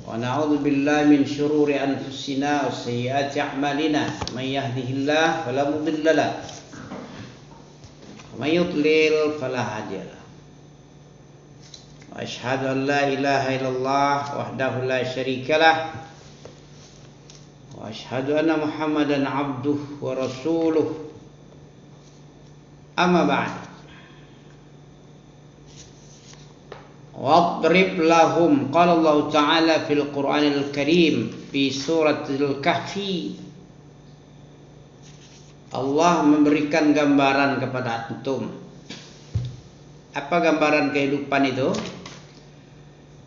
ونعوذ بالله من شرور أنفسنا وسيئات أعمالنا من يهده الله فلا مضل له ومن يضلل فلا هادي له وأشهد أن لا إله إلا الله وحده لا شريك له وأشهد أن محمدا عبده ورسوله أما بعد واضرب لهم قال الله تعالى في القرآن الكريم في سورة الكهف. Allah memberikan gambaran kepada antum. Apa gambaran kehidupan itu?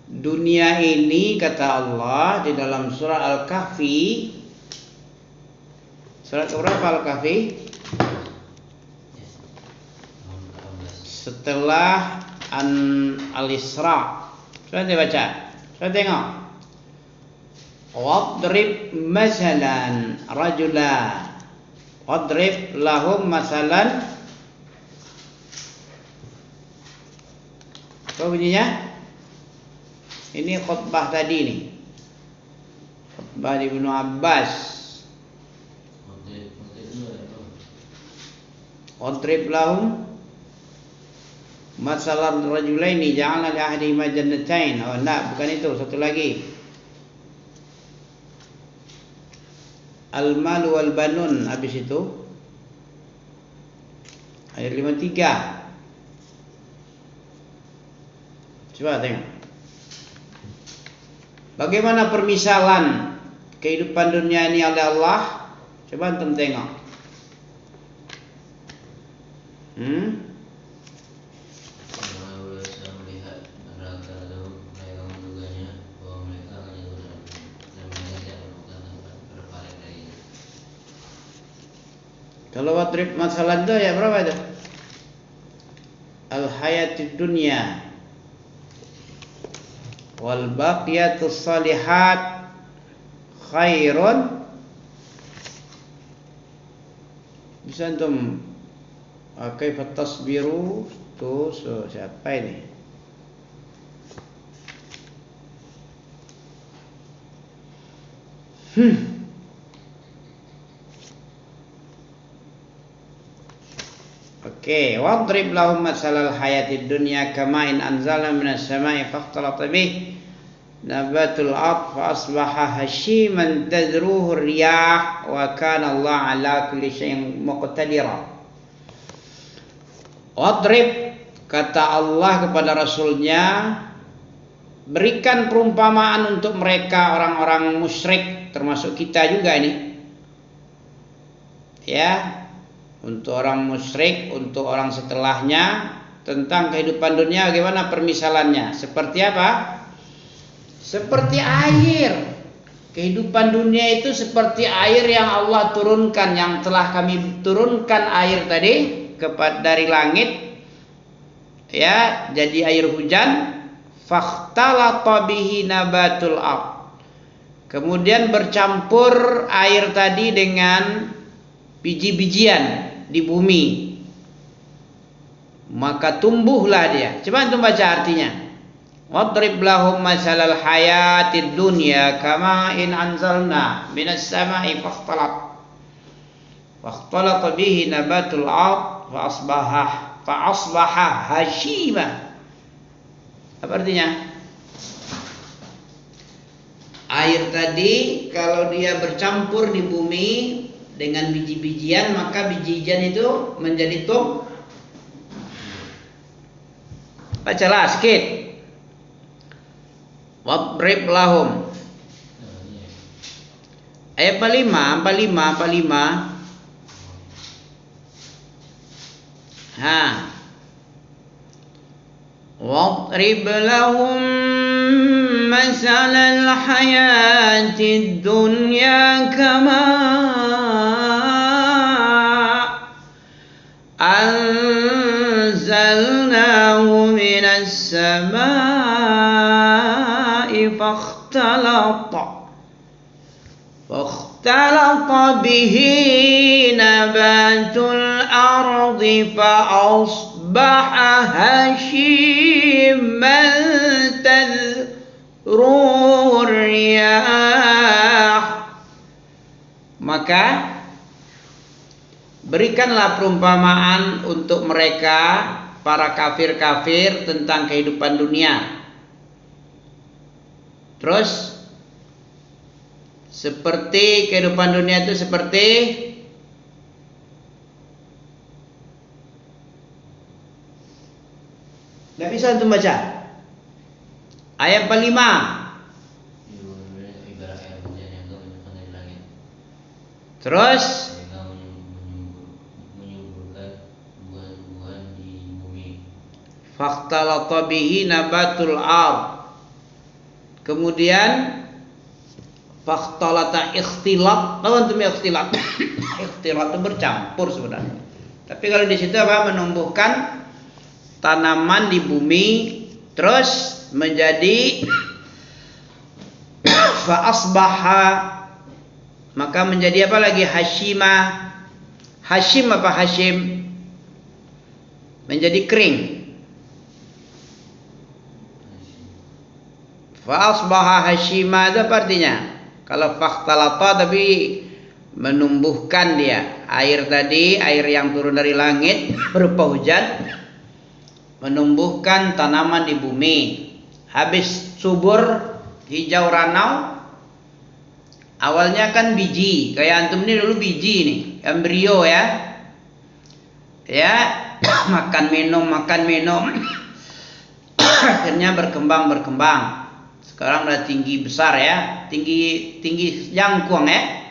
Dunia ini, kata Allah di dalam surah Al-Kahfi, surat berapa Al-Kahfi? Setelah Al-Isra. Sudah dibaca? Sudah tengok? Wadrib masalan rajula. Wadrib lahum masalan. Apa bunyinya? Ini khutbah tadi nih. Khutbah Ibnu Abbas. Wadrib lahum masalah rajulaini ja'alna li ahadihima jannatain. Oh enggak, bukan itu, satu lagi. Al-mal wal banun, habis itu ayat 53. Coba tengok. Bagaimana permisalan kehidupan dunia ini oleh Allah? Coba antum tengok. Kalau wadrib masalah itu ya berapa itu? Al-hayatid dunya wal baqiyatus salihat khairun. Bisa antum kaifa tasbiru tuh siapa ini? Oke, wadrib lahum masalal hayatid dunya kama in anzalna minas sama'i fakhtalata bih nabatul ard fa asbaha hashiman tadruhu riyah wa kana Allah ala kulli syai'in muqtadira. Wadrib, kata Allah kepada Rasulnya, berikan perumpamaan untuk mereka orang-orang musyrik, termasuk kita juga ini. Ya, untuk orang musyrik, untuk orang setelahnya, tentang kehidupan dunia bagaimana permisalannya. Seperti apa? Seperti air. Kehidupan dunia itu seperti air yang Allah turunkan, yang telah kami turunkan air tadi dari langit, ya, jadi air hujan. Fakhtalata bihi nabatul ard. Kemudian bercampur air tadi dengan biji-bijian di bumi, maka tumbuhlah dia. Coba antum baca artinya. Wadrib lahum masalal hayatid dunya kama in anzalna minas sama'i fakhtalata bihi nabatul ard fa asbaha hashima. Apa artinya? Air tadi kalau dia bercampur di bumi dengan biji-bijian, maka biji-bijian itu menjadi tumbuh. Bacalah sikit. Wadrib lahum. Ayat 45. Wadrib lahum masalal hayatid dunya kama anzalnahu minas sama'i fakhtalata bihi nabatul ardi fa asbaha hashiman tadruhu الرياح. Maka berikanlah perumpamaan untuk mereka para kafir-kafir tentang kehidupan dunia. Terus seperti kehidupan dunia itu seperti nggak bisa untuk baca ayat 45. Terus fakhtalata bihi nabatul ard. Kemudian fakhtalata ikhtilat. Tahu antum ikhtilat? Ikhtilat itu bercampur sebenarnya. Tapi kalau di situ apa? Menumbuhkan tanaman di bumi terus menjadi fa asbaha, maka menjadi apa lagi? Hashima. Hashim apa hashim? Menjadi kering. Fa asbaha hashima itu apa artinya? Kalau fakhtalata tapi menumbuhkan dia. Air tadi, air yang turun dari langit berupa hujan, menumbuhkan tanaman di bumi. Habis subur hijau ranau, awalnya kan biji, kayak antum ini dulu biji nih, embrio ya. Ya, makan minum akhirnya berkembang. Sekarang udah tinggi besar ya, tinggi jangkung ya.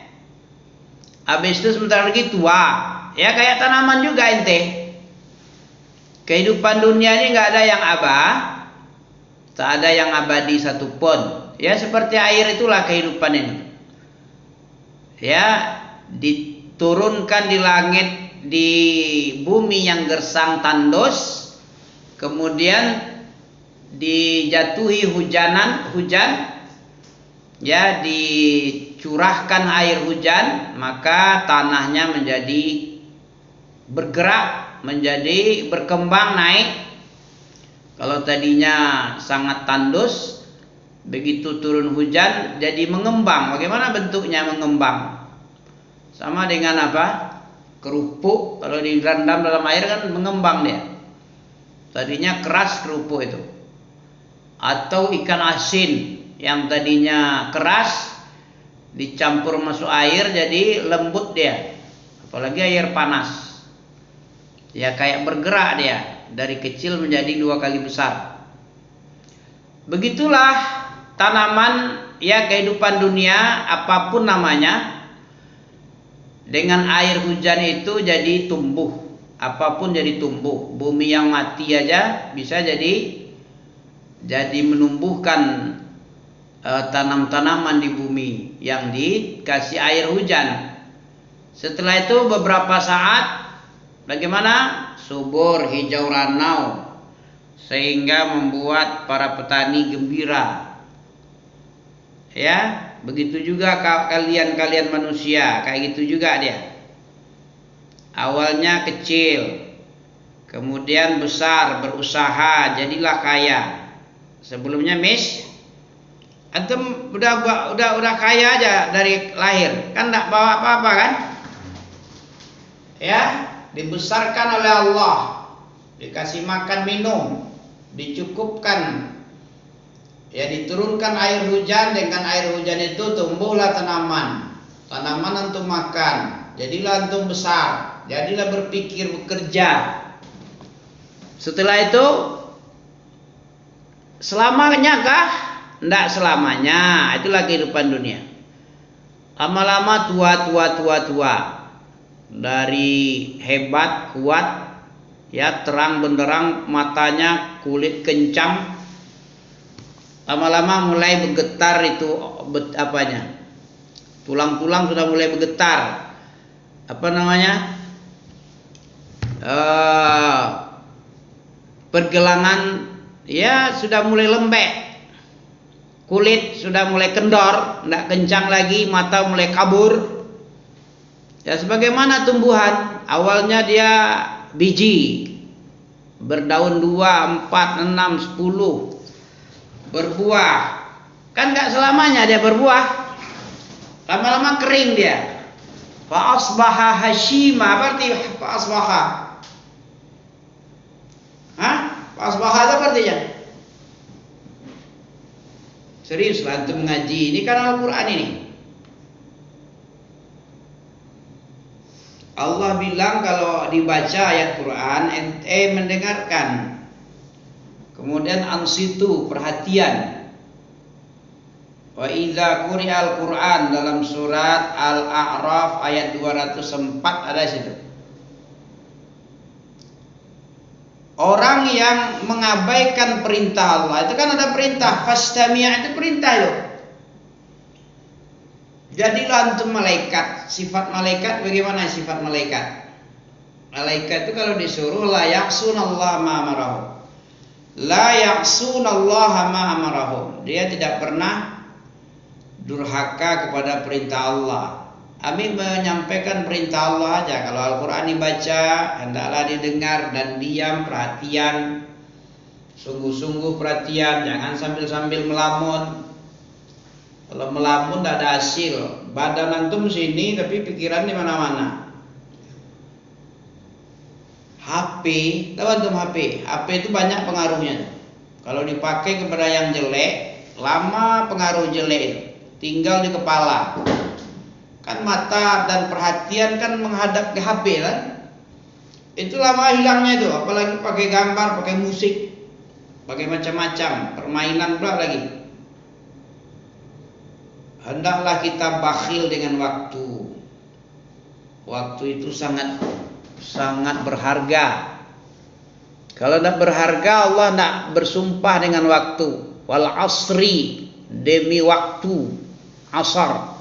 Habis itu sebentar lagi tua. Ya kayak tanaman juga ente. Kehidupan dunia ini nggak ada yang tak ada yang abadi satupun. Ya seperti air itulah kehidupan ini. Ya diturunkan di langit, di bumi yang gersang tandus, kemudian dijatuhi hujan, ya dicurahkan air hujan, maka tanahnya menjadi bergerak, menjadi berkembang naik. Kalau tadinya sangat tandus, begitu turun hujan jadi mengembang. Bagaimana bentuknya mengembang? Sama dengan apa? Kerupuk kalau direndam dalam air kan mengembang dia. Tadinya keras kerupuk itu. Atau ikan asin yang tadinya keras dicampur masuk air jadi lembut dia. Apalagi air panas. Ya kayak bergerak dia. Dari kecil menjadi 2 kali besar. Begitulah tanaman ya kehidupan dunia apapun namanya. Dengan air hujan itu jadi tumbuh. Apapun jadi tumbuh. Bumi yang mati aja bisa jadi menumbuhkan tanam-tanaman di bumi yang dikasih air hujan. Setelah itu beberapa saat bagaimana? Subur hijau ranau sehingga membuat para petani gembira. Ya, begitu juga kalian manusia, kayak gitu juga dia. Awalnya kecil, kemudian besar, berusaha, jadilah kaya. Sebelumnya antum udah kaya aja dari lahir, kan enggak bawa apa-apa kan? Ya, dibesarkan oleh Allah, dikasih makan minum, dicukupkan, ya diturunkan air hujan. Dengan air hujan itu tumbuhlah tanaman antum makan, jadilah antum besar, jadilah berpikir, bekerja. Setelah itu selamanya kah? Tidak selamanya. Itulah kehidupan dunia. Lama-lama tua. Dari hebat, kuat, ya terang benderang matanya, kulit kencang. Lama-lama mulai bergetar itu apanya? Tulang-tulang sudah mulai bergetar. Apa namanya? Pergelangan ya sudah mulai lembek. Kulit sudah mulai kendor, tidak kencang lagi, mata mulai kabur. Ya sebagaimana tumbuhan, awalnya dia biji, berdaun 2, 4, 6, 10, berbuah. Kan nggak selamanya dia berbuah. Lama-lama kering dia. Fa asbaha hashima. Apa arti fa asbaha? Hah? Fa asbaha apa artinya? Serius lah antum mengaji. Ini kan Al-Quran ini. Allah bilang kalau dibaca ayat Quran, ente mendengarkan. Kemudian ansitu, perhatian. Wa idza quri'al Quran dalam surat Al-A'raf ayat 204 ada situ. Orang yang mengabaikan perintah Allah, itu kan ada perintah, fastami' itu perintah itu. Jadilah antum malaikat. Sifat malaikat bagaimana sifat malaikat? Malaikat itu kalau disuruh la ya'sunallaha ma amarahum. La ya'sunallaha ma amarahum. Dia tidak pernah durhaka kepada perintah Allah. Kami menyampaikan perintah Allah aja. Kalau Al-Quran dibaca, hendaklah didengar dan diam, perhatian. Sungguh-sungguh perhatian, jangan sambil-sambil melamun. Kalau melamun tidak ada hasil. Badan antum sini tapi pikiran di mana-mana. HP, tahu antum HP? HP itu banyak pengaruhnya. Kalau dipakai kepada yang jelek, lama pengaruh jelek itu. Tinggal di kepala. Kan mata dan perhatian kan menghadap ke HP kan? Itu lama hilangnya itu. Apalagi pakai gambar, pakai musik, pakai macam-macam, permainan pula lagi. Hendaklah kita bakhil dengan waktu. Waktu itu sangat berharga. Kalau tidak berharga, Allah tidak bersumpah dengan waktu. Wal asri, demi waktu, asar.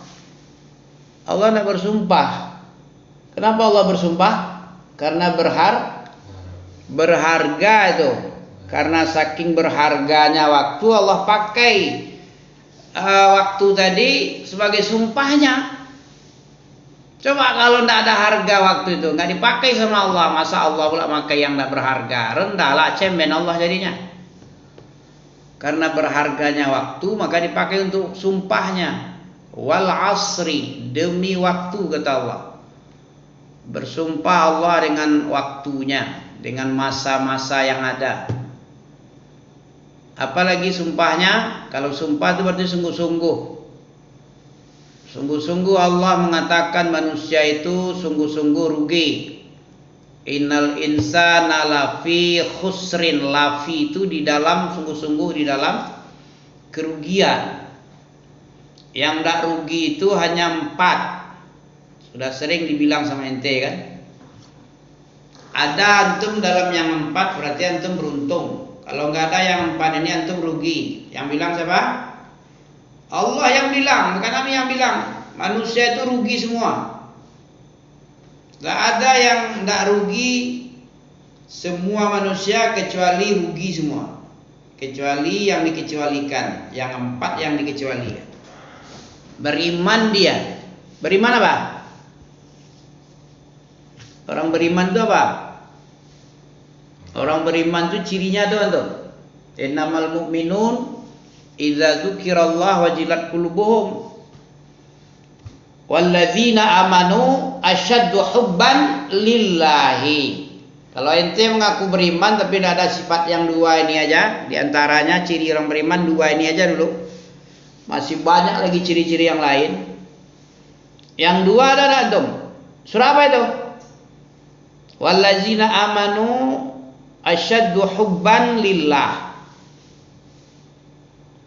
Allah tidak bersumpah. Kenapa Allah bersumpah? Karena berharga itu. Karena saking berharganya waktu, Allah pakai waktu tadi sebagai sumpahnya. Coba kalau tidak ada harga waktu itu, nggak dipakai sama Allah, masa Allah pula pakai yang tidak berharga? Rendahlah, cemen Allah jadinya. Karena berharganya waktu, maka dipakai untuk sumpahnya. Wal asri, demi waktu kata Allah. Bersumpah Allah dengan waktunya, dengan masa-masa yang ada. Apalagi sumpahnya, kalau sumpah itu berarti sungguh-sungguh. Sungguh-sungguh Allah mengatakan manusia itu sungguh-sungguh rugi. Innal insana lafi khusrin. Lafi itu di dalam, sungguh-sungguh di dalam kerugian. Yang tidak rugi itu hanya 4. Sudah sering dibilang sama ente kan. Ada antum dalam yang 4 berarti antum beruntung. Kalau nggak ada yang 4 ini antum rugi. Yang bilang siapa? Allah yang bilang, bukan kami yang bilang. Manusia itu rugi semua. Nggak ada yang nggak rugi. Semua manusia kecuali rugi semua. Kecuali yang dikecualikan. Yang 4 yang dikecualikan. Beriman dia. Beriman apa? Orang beriman itu apa? Orang beriman itu cirinya tuh. Innamal mu'minun idza dzukirallahu wajilat qulubuhum walladzina amanu asyaddu hubban lillahi. Kalau ente mengaku beriman tapi tidak ada sifat yang 2 ini aja, di antaranya ciri orang beriman 2 ini aja dulu. Masih banyak lagi ciri-ciri yang lain. Yang 2 ada antum. Surah apa itu? Walladzina amanu asyaddu hubban lillah.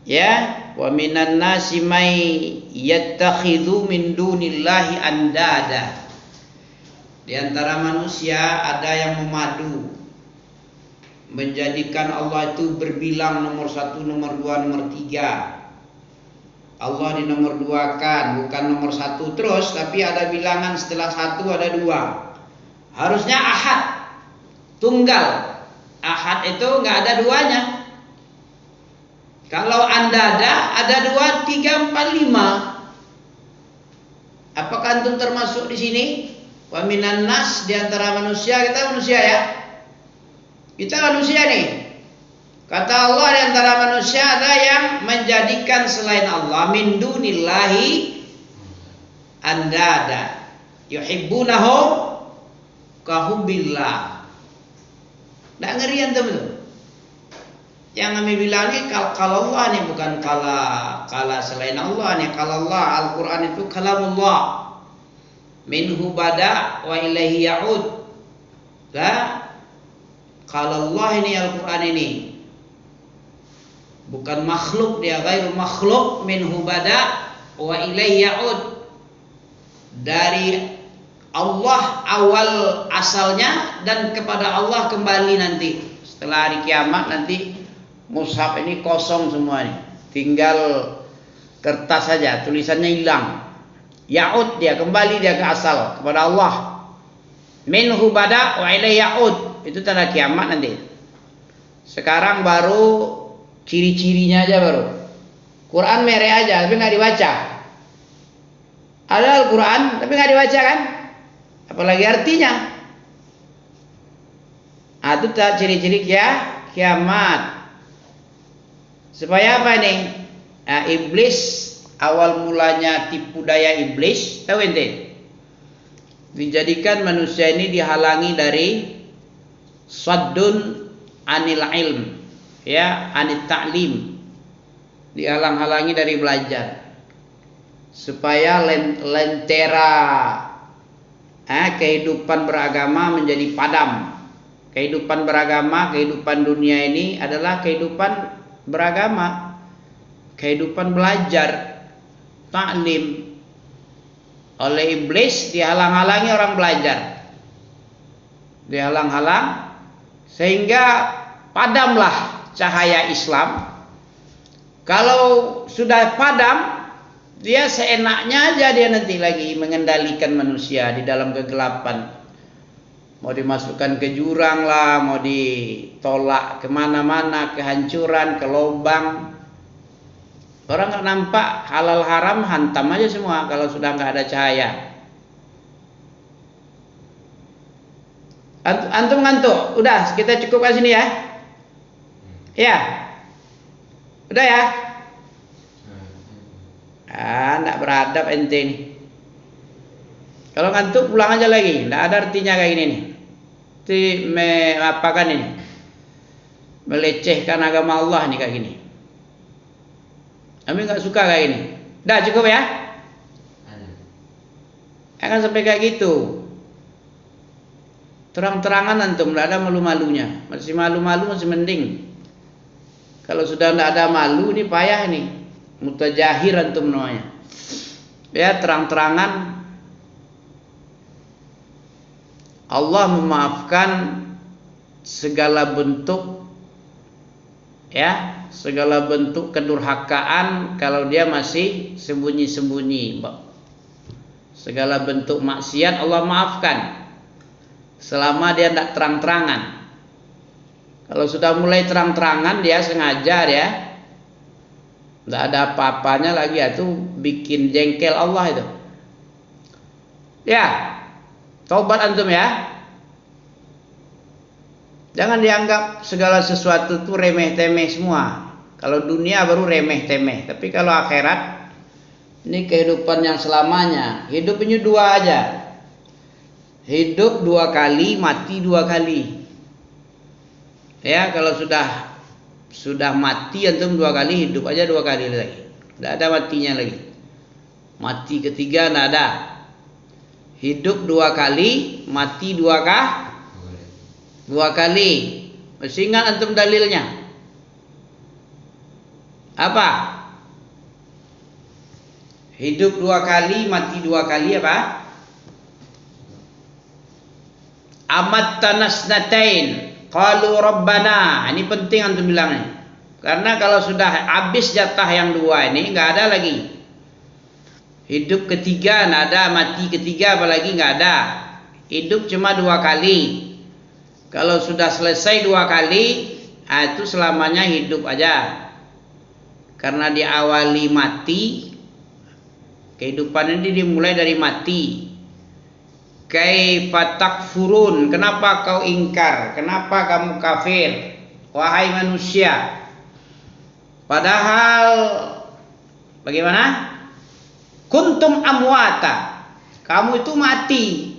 Ya, wa minan nasi may yattakhidhu min dunillahi andada. Di antara manusia ada yang memadu, menjadikan Allah itu berbilang nomor 1, nomor 2, nomor 3. Allah di nomor 2 kan, bukan nomor 1 terus, tapi ada bilangan setelah 1 ada 2. Harusnya ahad, tunggal. Ahad itu nggak ada 2-nya. Kalau anda ada 2, 3, 4, 5. Apakah antum termasuk di sini? Wa minan nas, di antara manusia, kita manusia ya. Kita manusia nih. Kata Allah, di antara manusia ada yang menjadikan selain Allah min dunillahi andada yuhibbunahum kahubbillah. Nggak ngeri antum itu. Yang kami bilang ini kalau Allah ini bukan kala selain Allah nih. Kalau Allah, Al-Quran itu kalamullah. Minhu bada wa ilaihi ya'ud. Lah, kalau Allah ini Al-Quran ini bukan makhluk, dia ghairu makhluk. Minhu bada wa ilaihi ya'ud. Dari Allah awal asalnya dan kepada Allah kembali nanti. Setelah hari kiamat nanti mushaf ini kosong semua nih. Tinggal kertas saja, tulisannya hilang. Ya'ud, dia kembali dia ke asal, kepada Allah. Minhu bada wa ilaihi ya'ud. Itu tanda kiamat nanti. Sekarang baru ciri-cirinya aja baru. Quran merah aja tapi nggak dibaca. Ada Al-Quran tapi nggak dibaca kan? Apalagi artinya. Itu ciri-ciri kiamat. Supaya apa nih? Nah, iblis awal mulanya tipu daya iblis, tahu ente? Dijadikan manusia ini dihalangi dari saddun anil ilm, ya, anit ta'lim. Dihalang-halangi dari belajar. Supaya lentera kehidupan beragama menjadi padam. Kehidupan beragama, kehidupan dunia ini adalah kehidupan beragama, kehidupan belajar, taklim. Oleh iblis dihalang-halangi orang belajar, dihalang-halang sehingga padamlah cahaya Islam. Kalau sudah padam, dia seenaknya aja dia nanti lagi mengendalikan manusia di dalam kegelapan. Mau dimasukkan ke jurang lah, mau ditolak kemana-mana, kehancuran, ke lubang. Orang nggak nampak, halal haram hantam aja semua kalau sudah nggak ada cahaya. Antum ngantuk? Udah, kita cukupkan sini ya. Ya, udah ya. Nggak beradab ente nih. Kalau ngantuk pulang aja lagi, nggak ada artinya kayak gini nih. Apakan ini? Melecehkan agama Allah nih kayak gini. Kami nggak suka kayak gini. Dah cukup ya? Akan sampai kayak gitu. Terang-terangan antum, nggak ada malu-malunya. Masih malu-malu masih mending. Kalau sudah nggak ada malu ini payah nih. Mutajahir antum namanya. Ya, terang-terangan. Allah memaafkan segala bentuk, ya, segala bentuk kedurhakaan kalau dia masih sembunyi-sembunyi. Segala bentuk maksiat Allah maafkan selama dia tidak terang-terangan. Kalau sudah mulai terang-terangan dia sengaja dia tidak ada apa-apanya lagi, itu bikin jengkel Allah itu. Ya. Taubat antum ya. Jangan dianggap segala sesuatu itu remeh-temeh semua. Kalau dunia baru remeh-temeh, tapi kalau akhirat ini kehidupan yang selamanya. Hidup ini dua aja. Hidup 2 kali, mati 2 kali. Ya, kalau sudah mati antum 2 kali, hidup aja 2 kali lagi. Tidak ada matinya lagi. Mati ketiga tidak ada. Hidup 2 kali, mati 2 kali. Masih ingat antum dalilnya? Apa? Hidup 2 kali, mati 2 kali apa? Amat tanasnatain. Qalu rabbana. Ini penting antum bilangnya. Karena kalau sudah habis jatah yang 2 ini, nggak ada lagi. Hidup ketiga nggak ada, mati ketiga apalagi nggak ada. Hidup cuma 2 kali. Kalau sudah selesai 2 kali, itu selamanya hidup aja. Karena diawali mati, kehidupan ini dimulai dari mati. Kaifa takfurun? Kenapa kau ingkar? Kenapa kamu kafir? wahai manusia. Padahal bagaimana? Kuntum amwata, kamu itu mati.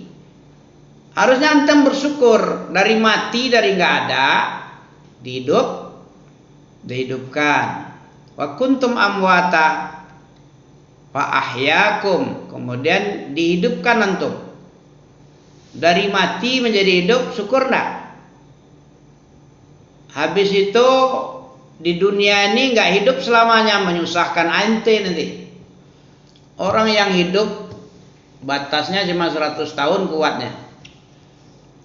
Harusnya antum bersyukur, dari mati, dari nggak ada, dihidupkan. Wa kuntum amwata fa ahyakum, kemudian dihidupkan antum. Dari mati menjadi hidup, syukur enggak? Habis itu di dunia ini nggak hidup selamanya, menyusahkan ente nanti. Orang yang hidup batasnya cuma 100 tahun kuatnya.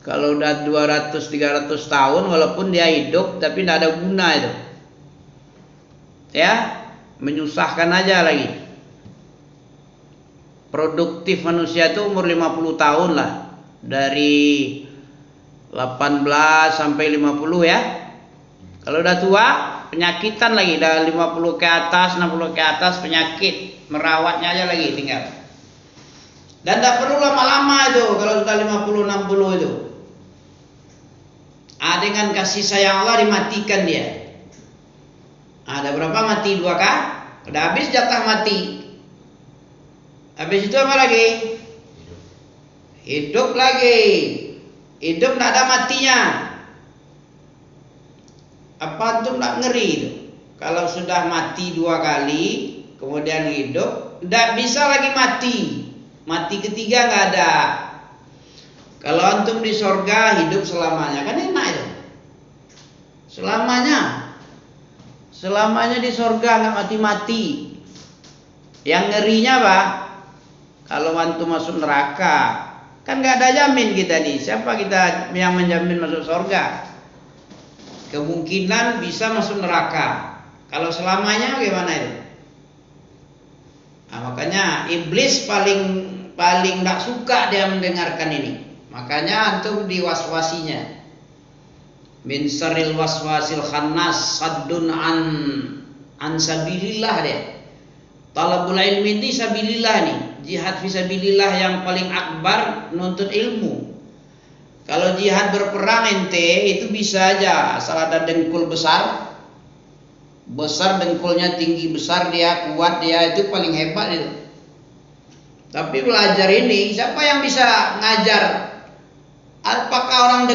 Kalau udah 200-300 tahun walaupun dia hidup tapi tidak ada guna itu. Ya, menyusahkan aja lagi. Produktif manusia itu umur 50 tahun lah. Dari 18 sampai 50 ya. Kalau udah tua, penyakitan lagi. Dari 50 ke atas, 60 ke atas, penyakit. Merawatnya aja lagi tinggal. Dan tidak perlu lama-lama itu kalau sudah 50-60 itu. Dengan kasih sayang Allah dimatikan dia. Ada berapa mati? 2 kah? Udah habis jatah mati. Habis itu apa lagi? Hidup lagi. Hidup tidak ada matinya. Apa antum tidak ngeri itu? Kalau sudah mati 2 kali, kemudian hidup, tidak bisa lagi mati. Mati ketiga nggak ada. Kalau antum di sorga hidup selamanya, kan enak itu. Selamanya di sorga nggak mati-mati. Yang ngerinya apa? Kalau antum masuk neraka, kan nggak ada jamin kita nih. Siapa kita yang menjamin masuk sorga? Kemungkinan bisa masuk neraka. Kalau selamanya gimana itu? Nah, makanya iblis paling nggak suka dia mendengarkan ini. Makanya antum diwaswasinya. Min syarril waswasil khannas saddun an sabilillah dia. Talabul ilmi ini sabilillah nih. Jihad fisabilillah yang paling akbar menuntut ilmu. Kalau jihad berperang ente itu bisa aja asal ada dengkul besar dengkulnya tinggi besar dia kuat dia itu paling hebat itu. Tapi belajar ini siapa yang bisa ngajar? Apakah orang